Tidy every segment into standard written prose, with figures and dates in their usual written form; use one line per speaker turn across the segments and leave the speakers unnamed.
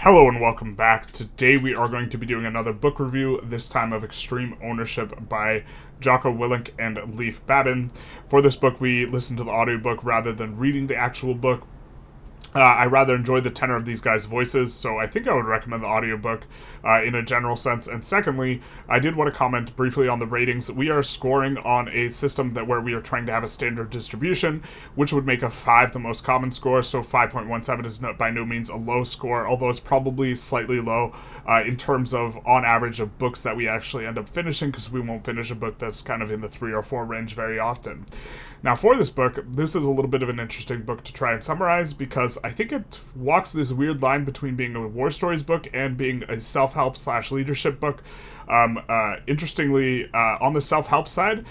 Hello and welcome back. Today we are going to be doing another book review, this time of Extreme Ownership by Jocko, Willink, and Leif, Babin. For this book, we listened to the audiobook rather than reading the actual book. I rather enjoy the tenor of these guys' voices, so I think I would recommend the audiobook in a general sense. And secondly, I did want to comment briefly on the ratings. We are scoring on a system where we are trying to have a standard distribution, which would make a 5 the most common score, so 5.17 is by no means a low score, although it's probably slightly low in terms of, on average, of books that we actually end up finishing, because we won't finish a book that's kind of in the 3 or 4 range very often. Now, for this book, this is a little bit of an interesting book to try and summarize, because I think it walks this weird line between being a war stories book and being a self-help / leadership book. Interestingly, on the self-help side,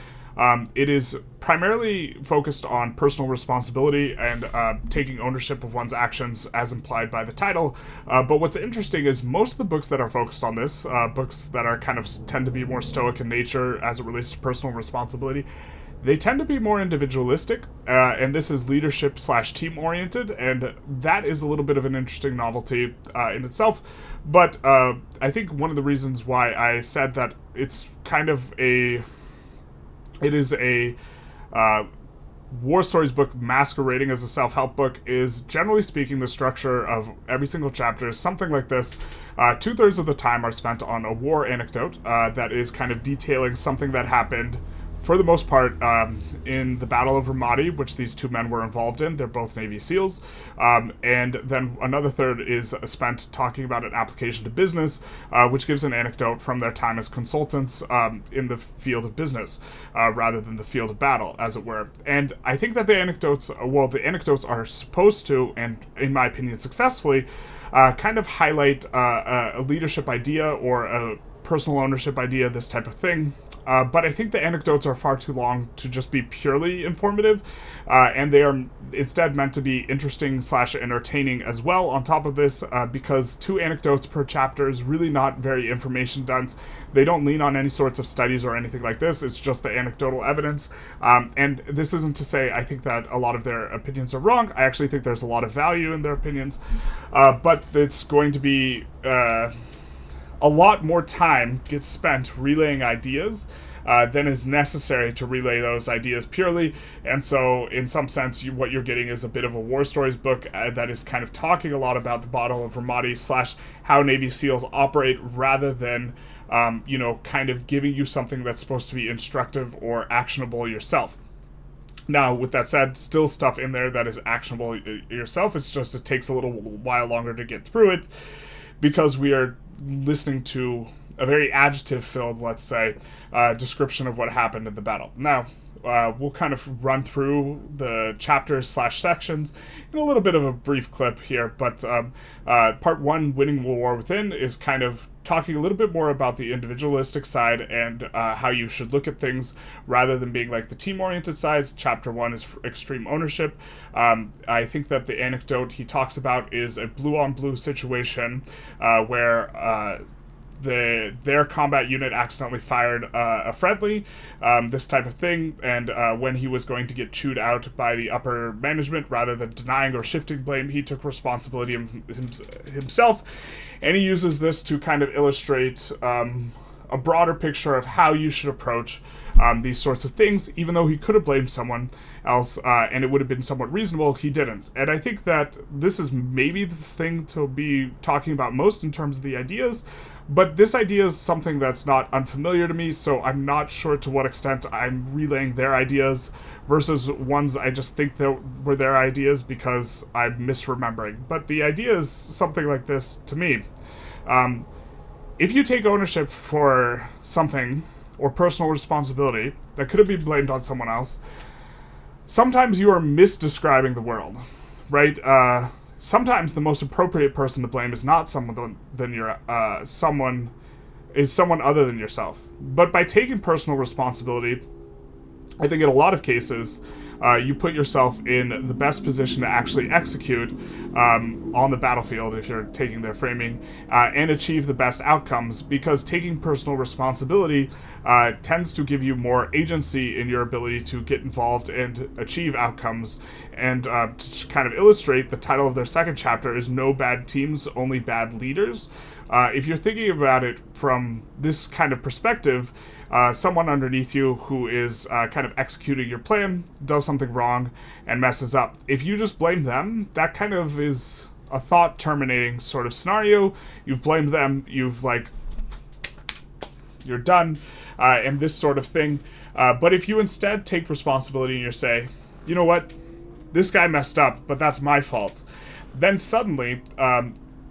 it is primarily focused on personal responsibility and taking ownership of one's actions as implied by the title. But what's interesting is most of the books that are focused on this, books that are kind of tend to be more stoic in nature as it relates to personal responsibility, they tend to be more individualistic, and this is leadership / team oriented, and that is a little bit of an interesting novelty in itself. But I think one of the reasons why I said that it is a war stories book masquerading as a self-help book is, generally speaking, the structure of every single chapter is something like this. 2/3 of the time are spent on a war anecdote that is kind of detailing something that happened, for the most part, in the Battle of Ramadi, which these two men were involved in. They're both Navy SEALs. And then another third is spent talking about an application to business, which gives an anecdote from their time as consultants in the field of business, rather than the field of battle, as it were. And I think that the anecdotes are supposed to, and in my opinion successfully, kind of highlight a leadership idea or a personal ownership idea, this type of thing. But I think the anecdotes are far too long to just be purely informative, and they are instead meant to be interesting / entertaining as well on top of this, because 2 anecdotes per chapter is really not very information dense. They don't lean on any sorts of studies or anything like this. It's just the anecdotal evidence. And this isn't to say I think that a lot of their opinions are wrong. I actually think there's a lot of value in their opinions, but it's going to be a lot more time gets spent relaying ideas than is necessary to relay those ideas purely. And so, in some sense, what you're getting is a bit of a war stories book that is kind of talking a lot about the Battle of Ramadi / how Navy SEALs operate, rather than kind of giving you something that's supposed to be instructive or actionable yourself. Now, with that said, still stuff in there that is actionable yourself. It's just it takes a little while longer to get through it, because we are listening to a very adjective-filled, let's say, description of what happened in the battle. Now, we'll kind of run through the chapters / sections in a little bit of a brief clip here, but part 1, Winning the War Within, is kind of talking a little bit more about the individualistic side and how you should look at things rather than being like the team-oriented sides. Chapter 1 is Extreme Ownership. I think that the anecdote he talks about is a blue-on-blue situation where their combat unit accidentally fired a friendly, this type of thing, and when he was going to get chewed out by the upper management, rather than denying or shifting blame, he took responsibility himself, and he uses this to kind of illustrate a broader picture of how you should approach these sorts of things. Even though he could have blamed someone else, and it would have been somewhat reasonable, he didn't. And I think that this is maybe the thing to be talking about most in terms of the ideas, but this idea is something that's not unfamiliar to me, so I'm not sure to what extent I'm relaying their ideas versus ones I just think that were their ideas because I'm misremembering. But the idea is something like this to me. If you take ownership for something or personal responsibility that could have been blamed on someone else, sometimes you are misdescribing the world, right? Sometimes the most appropriate person to blame is not someone other than yourself. But by taking personal responsibility, I think in a lot of cases, you put yourself in the best position to actually execute on the battlefield, if you're taking their framing, and achieve the best outcomes, because taking personal responsibility tends to give you more agency in your ability to get involved and achieve outcomes. And to kind of illustrate, the title of their second chapter is No Bad Teams, Only Bad Leaders. If you're thinking about it from this kind of perspective, someone underneath you who is kind of executing your plan does something wrong and messes up. If you just blame them, that kind of is a thought terminating sort of scenario. You've blamed them, you're done, and this sort of thing. But if you instead take responsibility and you say, you know what, this guy messed up, but that's my fault, then suddenly,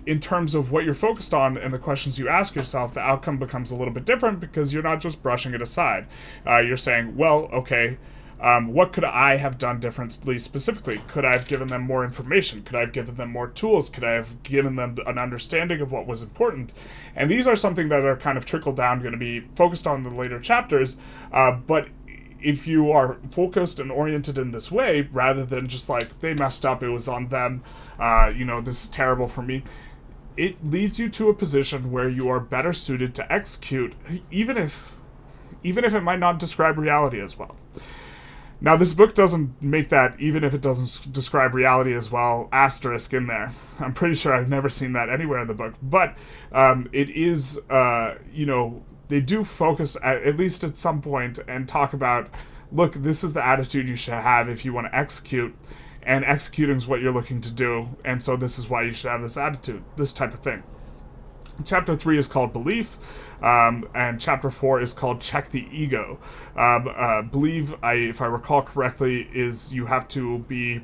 in terms of what you're focused on and the questions you ask yourself, the outcome becomes a little bit different, because you're not just brushing it aside. You're saying, well, okay, what could I have done differently specifically? Could I have given them more information? Could I have given them more tools? Could I have given them an understanding of what was important? And these are something that are kind of trickled down, going to be focused on in the later chapters, but if you are focused and oriented in this way, rather than just like, they messed up, it was on them, this is terrible for me, it leads you to a position where you are better suited to execute, even if it might not describe reality as well. Now, this book doesn't make that, even if it doesn't describe reality as well, asterisk in there. I'm pretty sure I've never seen that anywhere in the book. But it is, they do focus, at least at some point, and talk about, look, this is the attitude you should have if you want to execute, and executing is what you're looking to do, and so this is why you should have this attitude, this type of thing. Chapter 3 is called Belief, and Chapter 4 is called Check the Ego. Believe, if I recall correctly, is you have to believe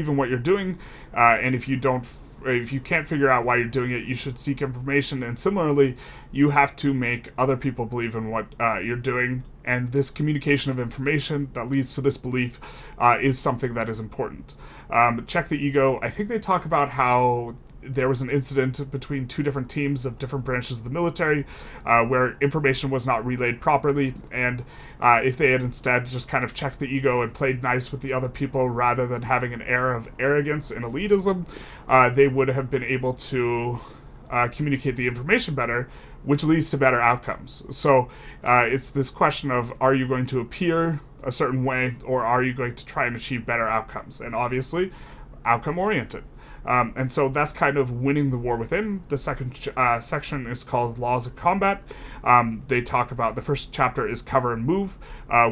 in what you're doing, and if you can't figure out why you're doing it, you should seek information. And similarly, you have to make other people believe in what you're doing. And this communication of information that leads to this belief is something that is important. Check the Ego. I think they talk about how there was an incident between two different teams of different branches of the military where information was not relayed properly, and if they had instead just kind of checked the ego and played nice with the other people rather than having an air of arrogance and elitism, they would have been able to communicate the information better, which leads to better outcomes. So it's this question of, are you going to appear a certain way, or are you going to try and achieve better outcomes? And obviously, outcome-oriented. And so that's kind of winning the war within. The second section is called Laws of Combat. They talk about, the first chapter is Cover and Move,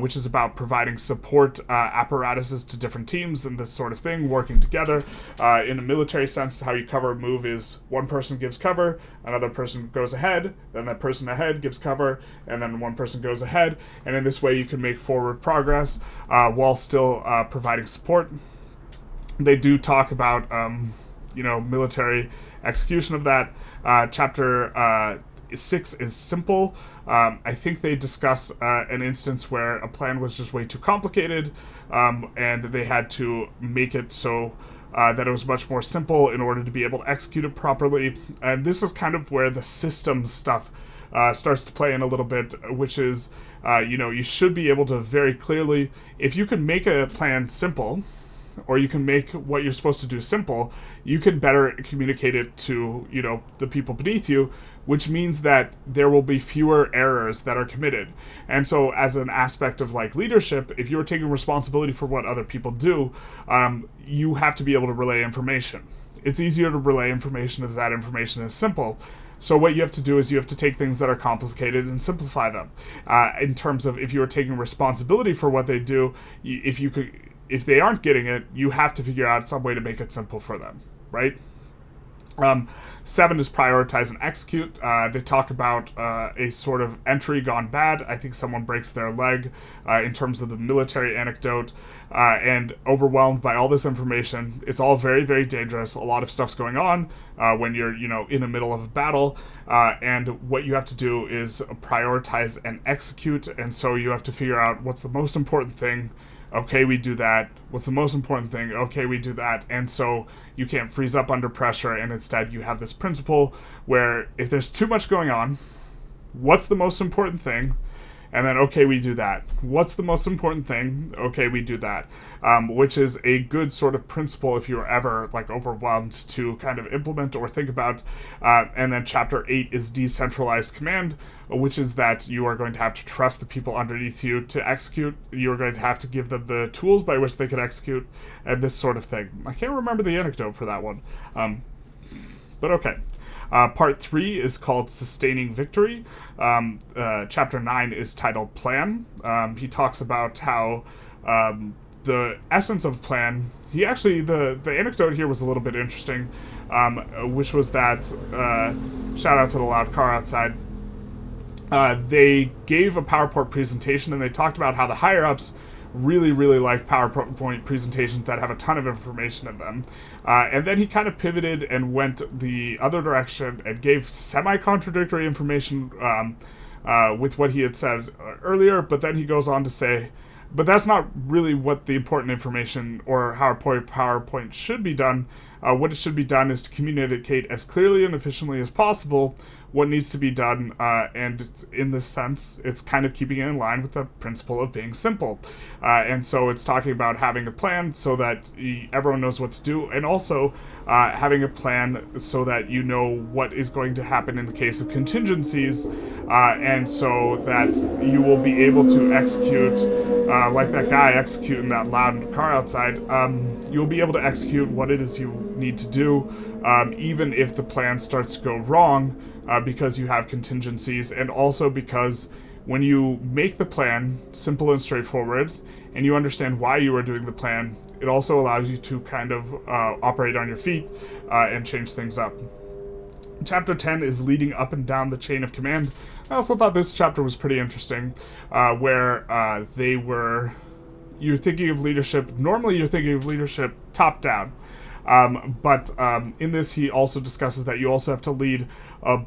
which is about providing support apparatuses to different teams and this sort of thing, working together. In a military sense, how you cover and move is one person gives cover, another person goes ahead, then that person ahead gives cover, and then one person goes ahead. And in this way, you can make forward progress while still providing support. They do talk about, military execution of that. Chapter 6 is Simple. I think they discuss an instance where a plan was just way too complicated, and they had to make it so that it was much more simple in order to be able to execute it properly. And this is kind of where the system stuff starts to play in a little bit, which is, you should be able to very clearly, if you can make a plan simple, or you can make what you're supposed to do simple, you can better communicate it to, the people beneath you, which means that there will be fewer errors that are committed. And so as an aspect of leadership, if you're taking responsibility for what other people do, you have to be able to relay information. It's easier to relay information if that information is simple. So what you have to do is you have to take things that are complicated and simplify them. In terms of, if you are taking responsibility for what they do, if they aren't getting it, you have to figure out some way to make it simple for them, right? 7 is Prioritize and Execute. They talk about a sort of entry gone bad. I think someone breaks their leg in terms of the military anecdote, and overwhelmed by all this information. It's all very, very dangerous. A lot of stuff's going on when you're, in the middle of a battle, and what you have to do is prioritize and execute, and so you have to figure out what's the most important thing. Okay, we do that. What's the most important thing? Okay, we do that. And so you can't freeze up under pressure, and instead you have this principle where if there's too much going on, what's the most important thing? And then, okay, we do that. What's the most important thing? Okay, we do that. Which is a good sort of principle if you're ever like overwhelmed to kind of implement or think about. And then chapter 8 is decentralized command, which is that you are going to have to trust the people underneath you to execute. You're going to have to give them the tools by which they can execute, and this sort of thing. I can't remember the anecdote for that one. But okay. Part 3 is called Sustaining Victory. Chapter 9 is titled Plan. He talks about how the essence of plan... He actually... The anecdote here was a little bit interesting, which was that... shout out to the loud car outside. They gave a PowerPoint presentation, and they talked about how the higher-ups really, really like PowerPoint presentations that have a ton of information in them. And then he kind of pivoted and went the other direction and gave semi-contradictory information with what he had said earlier, but then he goes on to say, but that's not really what the important information or how PowerPoint should be done. What it should be done is to communicate as clearly and efficiently as possible what needs to be done, and in this sense, it's kind of keeping it in line with the principle of being simple. And so it's talking about having a plan so that everyone knows what to do, and also having a plan so that you know what is going to happen in the case of contingencies, and so that you will be able to execute, like that guy executing that loud car outside, you'll be able to execute what it is you need to do, even if the plan starts to go wrong, because you have contingencies, and also because when you make the plan simple and straightforward, and you understand why you are doing the plan, it also allows you to kind of operate on your feet and change things up. Chapter 10 is leading up and down the chain of command. I also thought this chapter was pretty interesting, where you're thinking of leadership, normally you're thinking of leadership top down. But in this, he also discusses that you also have to lead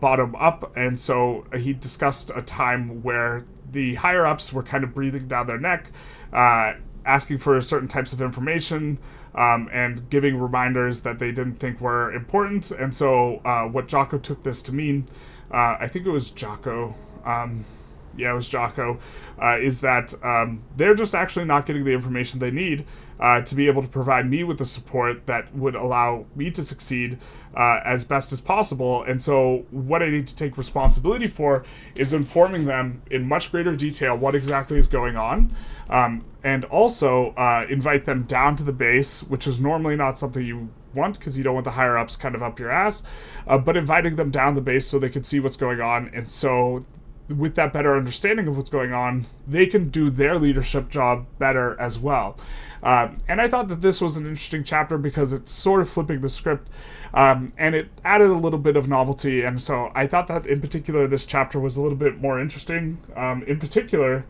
bottom up, and so he discussed a time where the higher ups were kind of breathing down their neck, asking for certain types of information, and giving reminders that they didn't think were important. And so what Jocko took this to mean, I think it was Jocko, it was Jocko, is that they're just actually not getting the information they need to be able to provide me with the support that would allow me to succeed as best as possible. And so what I need to take responsibility for is informing them in much greater detail what exactly is going on, and also invite them down to the base, which is normally not something you want because you don't want the higher ups kind of up your ass, but inviting them down the base so they can see what's going on. And so with that better understanding of what's going on, they can do their leadership job better as well. And I thought that this was an interesting chapter because it's sort of flipping the script, and it added a little bit of novelty. And so I thought that in particular this chapter was a little bit more interesting. In particular,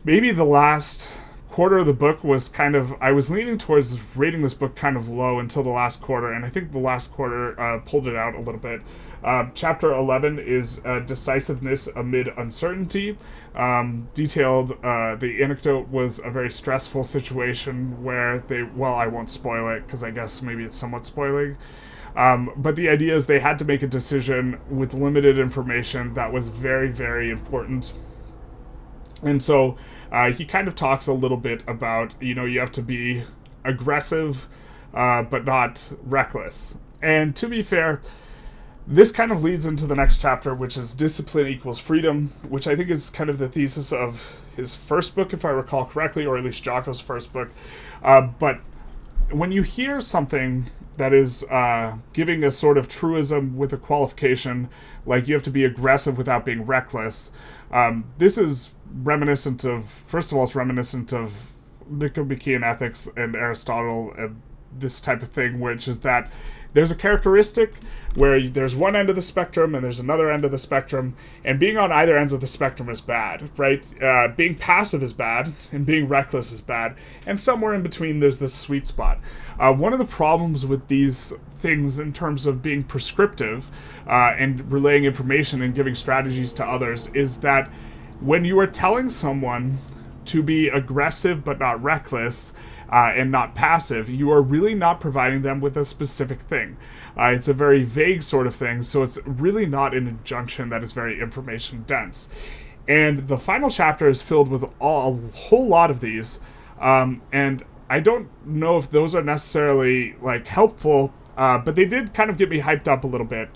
maybe the last quarter of the book was kind of, I was leaning towards rating this book kind of low until the last quarter, and I think the last quarter pulled it out a little bit. Chapter 11 is Decisiveness Amid Uncertainty. Detailed, the anecdote was a very stressful situation where I won't spoil it because I guess maybe it's somewhat spoiling. But the idea is they had to make a decision with limited information that was very, very important. And so he kind of talks a little bit about, you have to be aggressive, but not reckless. And to be fair, this kind of leads into the next chapter, which is Discipline Equals Freedom, which I think is kind of the thesis of his first book, if I recall correctly, or at least Jocko's first book. But when you hear something that is giving a sort of truism with a qualification, like you have to be aggressive without being reckless, this is reminiscent of, first of all, it's reminiscent of Nicomachean Ethics and Aristotle and this type of thing, which is that there's a characteristic where there's one end of the spectrum and there's another end of the spectrum, and being on either ends of the spectrum is bad, right? Being passive is bad, and being reckless is bad, and somewhere in between there's this sweet spot. One of the problems with these things in terms of being prescriptive and relaying information and giving strategies to others is that when you are telling someone to be aggressive but not reckless, and not passive, you are really not providing them with a specific thing. It's a very vague sort of thing, so it's really not an injunction that is very information dense. And the final chapter is filled with a whole lot of these, and I don't know if those are necessarily like helpful, but they did kind of get me hyped up a little bit.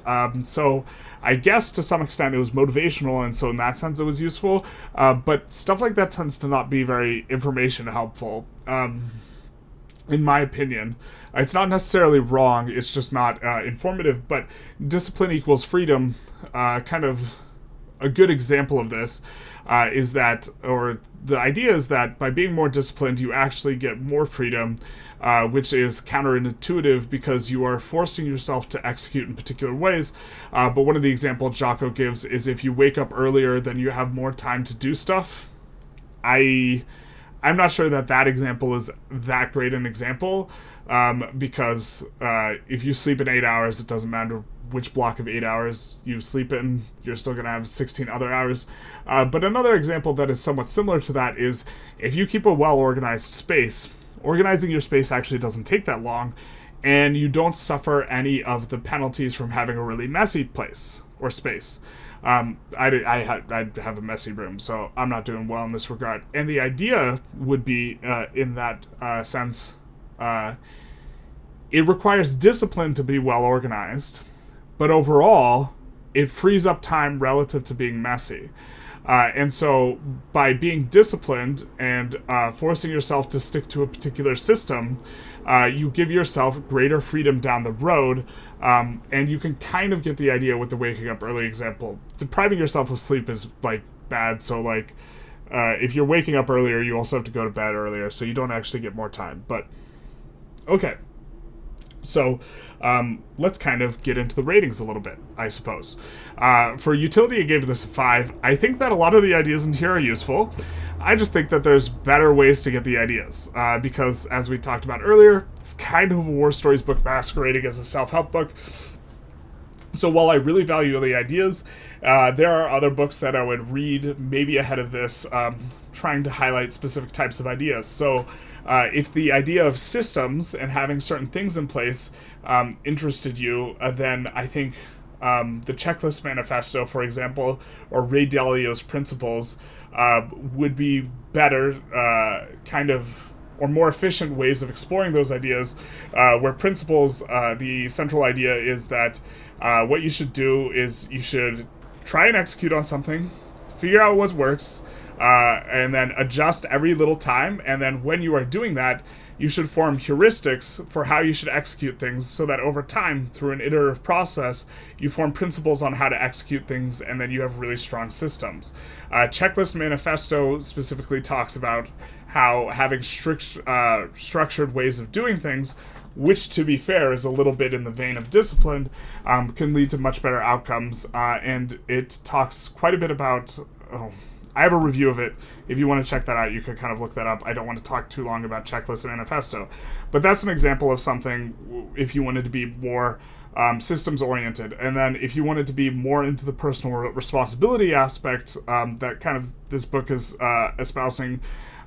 So I guess to some extent it was motivational, and so in that sense it was useful. But stuff like that tends to not be very information helpful, in my opinion. It's not necessarily wrong, it's just not informative, but discipline equals freedom, kind of a good example of this is that, or the idea is that by being more disciplined, you actually get more freedom, which is counterintuitive because you are forcing yourself to execute in particular ways. But one of the examples Jocko gives is if you wake up earlier, then you have more time to do stuff. I'm not sure that example is that great an example, because if you sleep in 8 hours, it doesn't matter which block of 8 hours you sleep in, you're still going to have 16 other hours. But another example that is somewhat similar to that is if you keep a well-organized space, organizing your space actually doesn't take that long, and you don't suffer any of the penalties from having a really messy place or space. I have a messy room, so I'm not doing well in this regard. And the idea would be, in that sense, it requires discipline to be well organized, but overall, it frees up time relative to being messy. And so, by being disciplined and forcing yourself to stick to a particular system, you give yourself greater freedom down the road, and you can kind of get the idea with the waking up early example. Depriving yourself of sleep is, like, bad, so, like, if you're waking up earlier, you also have to go to bed earlier, so you don't actually get more time. But, okay. So, let's kind of get into the ratings a little bit, I suppose. For utility, I gave this a 5. I think that a lot of the ideas in here are useful. I just think that there's better ways to get the ideas, because, as we talked about earlier, it's kind of a war stories book masquerading as a self-help book. So while I really value the ideas, there are other books that I would read maybe ahead of this, trying to highlight specific types of ideas. So if the idea of systems and having certain things in place interested you, then I think the Checklist Manifesto, for example, or Ray Dalio's Principles would be better or more efficient ways of exploring those ideas, where Principles, the central idea is that what you should do is you should try and execute on something, figure out what works, and then adjust every little time, and then when you are doing that, you should form heuristics for how you should execute things, so that over time, through an iterative process, you form principles on how to execute things, and then you have really strong systems. Checklist Manifesto specifically talks about how having structured ways of doing things, which, to be fair, is a little bit in the vein of discipline, can lead to much better outcomes, and it talks quite a bit about... I have a review of it. If you want to check that out, you could kind of look that up. I don't want to talk too long about Checklist Manifesto. But that's an example of something if you wanted to be more systems-oriented. And then if you wanted to be more into the personal responsibility aspect that kind of this book is espousing,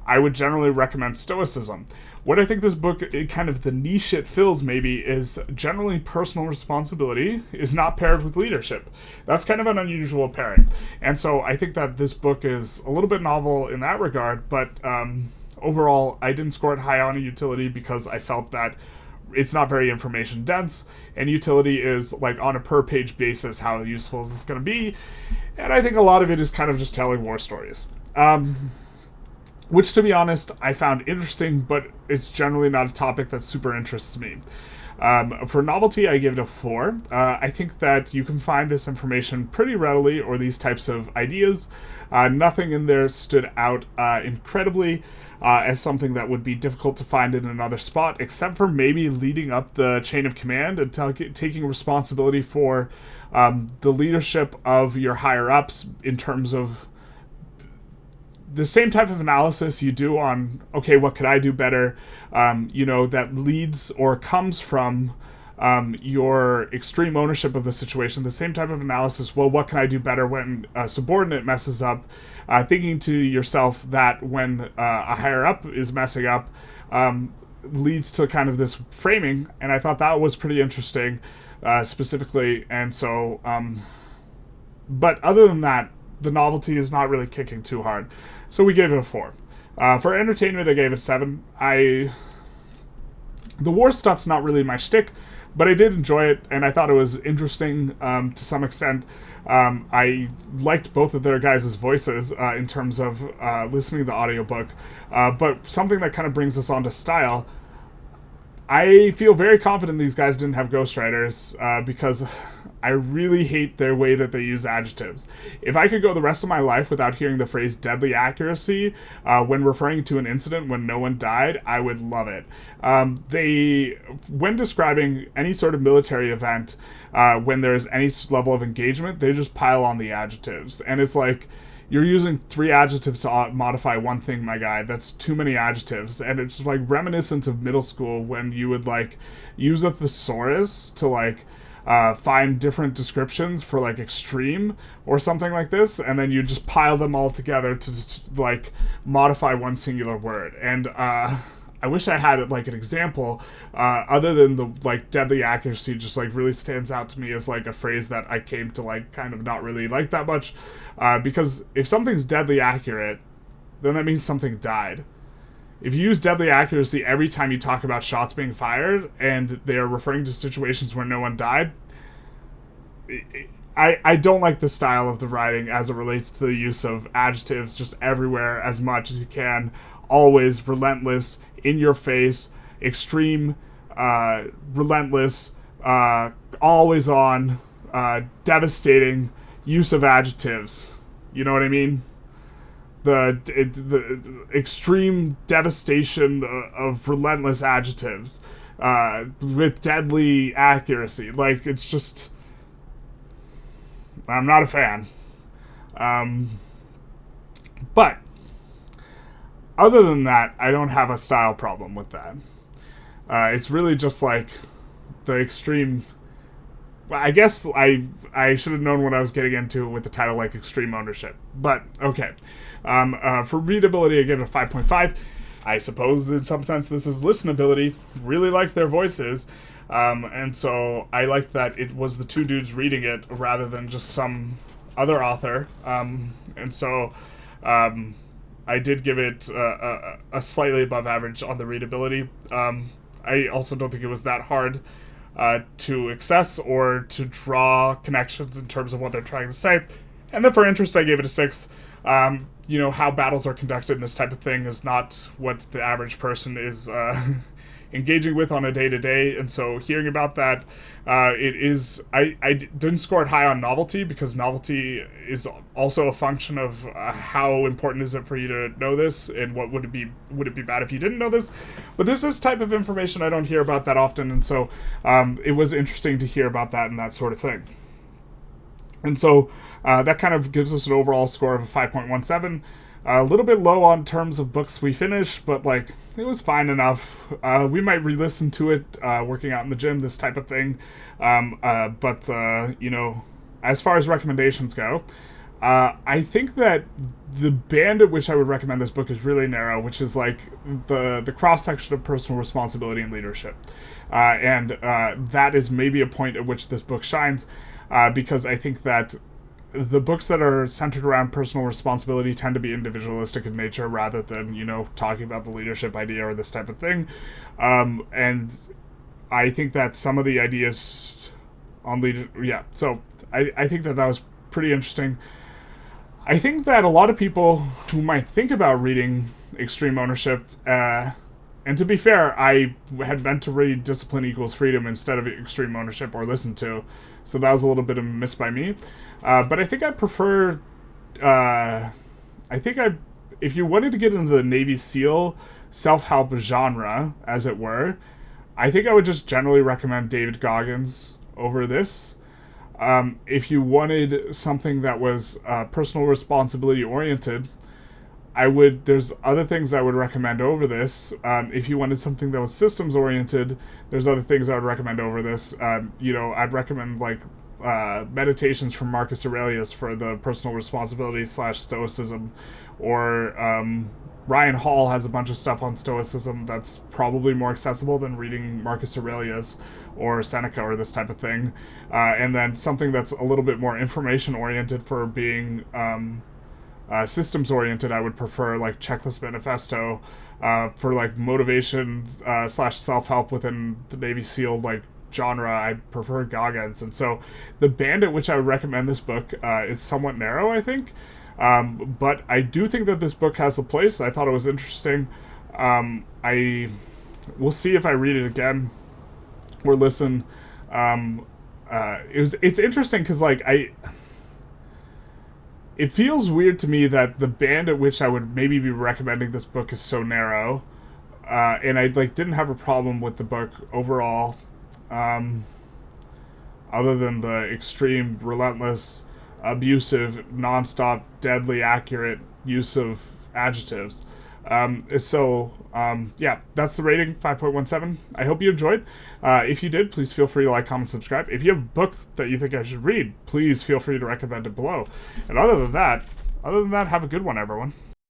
I would generally recommend Stoicism. What I think this book, kind of the niche it fills maybe, is generally personal responsibility is not paired with leadership. That's kind of an unusual pairing. And so I think that this book is a little bit novel in that regard, but overall I didn't score it high on a utility because I felt that it's not very information dense, and utility is like on a per page basis, how useful is this going to be? And I think a lot of it is kind of just telling war stories. Which, to be honest, I found interesting, but it's generally not a topic that super interests me. For novelty, I give it a 4. I think that you can find this information pretty readily, or these types of ideas. Nothing in there stood out incredibly as something that would be difficult to find in another spot, except for maybe leading up the chain of command and taking responsibility for the leadership of your higher-ups in terms of the same type of analysis you do on, okay, what could I do better, that leads or comes from your extreme ownership of the situation. The same type of analysis, well, what can I do better when a subordinate messes up? Thinking to yourself that when a higher up is messing up leads to kind of this framing, and I thought that was pretty interesting specifically. And so, but other than that, the novelty is not really kicking too hard. So we gave it a 4. For entertainment, I gave it 7. The war stuff's not really my shtick, but I did enjoy it, and I thought it was interesting to some extent. I liked both of their guys' voices in terms of listening to the audiobook, but something that kind of brings us on to style. I feel very confident these guys didn't have ghostwriters because I really hate their way that they use adjectives. If I could go the rest of my life without hearing the phrase deadly accuracy when referring to an incident when no one died, I would love it. When describing any sort of military event, when there's any level of engagement, they just pile on the adjectives. And it's like, you're using 3 adjectives to modify one thing, my guy. That's too many adjectives. And it's like reminiscent of middle school when you would like use a thesaurus to like find different descriptions for like extreme or something like this, and then you just pile them all together to just like modify one singular word. And I wish I had like an example other than the like deadly accuracy just like really stands out to me as like a phrase that I came to like kind of not really like that much, because if something's deadly accurate, then that means something died. If you use deadly accuracy every time you talk about shots being fired and they are referring to situations where no one died, I don't like the style of the writing as it relates to the use of adjectives just everywhere as much as you can. Always relentless, in your face, extreme, relentless, always on, devastating use of adjectives. You know what I mean? The extreme devastation of relentless adjectives with deadly accuracy. Like, it's just... I'm not a fan. But other than that, I don't have a style problem with that. It's really just like the extreme... I guess I should have known what I was getting into with the title, like Extreme Ownership. But, okay. For readability, I give it a 5.5. I suppose in some sense this is listenability. Really liked their voices. And so I liked that it was the 2 dudes reading it rather than just some other author. And so I did give it a slightly above average on the readability. I also don't think it was that hard to access or to draw connections in terms of what they're trying to say. And then for interest, I gave it a 6. How battles are conducted and this type of thing is not what the average person is engaging with on a day-to-day, and so hearing about that, I didn't score it high on novelty, because novelty is also a function of how important is it for you to know this, and what would it be bad if you didn't know this. But this is type of information I don't hear about that often, and so it was interesting to hear about that and that sort of thing. And so that kind of gives us an overall score of a 5.17. A little bit low on terms of books we finished, but like it was fine enough. We might re-listen to it working out in the gym, this type of thing. But as far as recommendations go, I think that the band at which I would recommend this book is really narrow, which is like the cross-section of personal responsibility and leadership. And that is maybe a point at which this book shines, because I think that the books that are centered around personal responsibility tend to be individualistic in nature rather than, talking about the leadership idea or this type of thing. And I think that some of the ideas on leadership... Yeah, so I think that was pretty interesting. I think that a lot of people who might think about reading Extreme Ownership... and to be fair, I had meant to read Discipline Equals Freedom instead of Extreme Ownership or Listen To, so that was a little bit of a miss by me. But I think I prefer... if you wanted to get into the Navy SEAL self-help genre, as it were, I think I would just generally recommend David Goggins over this. If you wanted something that was personal responsibility oriented, there's other things I would recommend over this. If you wanted something that was systems oriented, there's other things I would recommend over this. I'd recommend Meditations from Marcus Aurelius for the personal responsibility / stoicism, or Ryan Hall has a bunch of stuff on Stoicism that's probably more accessible than reading Marcus Aurelius or Seneca or this type of thing. And then something that's a little bit more information-oriented for being systems-oriented, I would prefer, like, Checklist Manifesto. For, like, motivation slash self-help within the Navy SEAL, like, genre, I prefer Goggins. And so the band at which I would recommend this book is somewhat narrow, I think. But I do think that this book has a place. I thought it was interesting. We'll see if I read it again or listen. It's interesting because, like, it feels weird to me that the band at which I would maybe be recommending this book is so narrow, and I, like, didn't have a problem with the book overall, other than the extreme, relentless, abusive, nonstop, deadly accurate use of adjectives. Yeah, that's the rating, 5.17. I hope you enjoyed. If you did, please feel free to like, comment, subscribe. If you have a book that you think I should read, please feel free to recommend it below. And other than that, have a good one, everyone.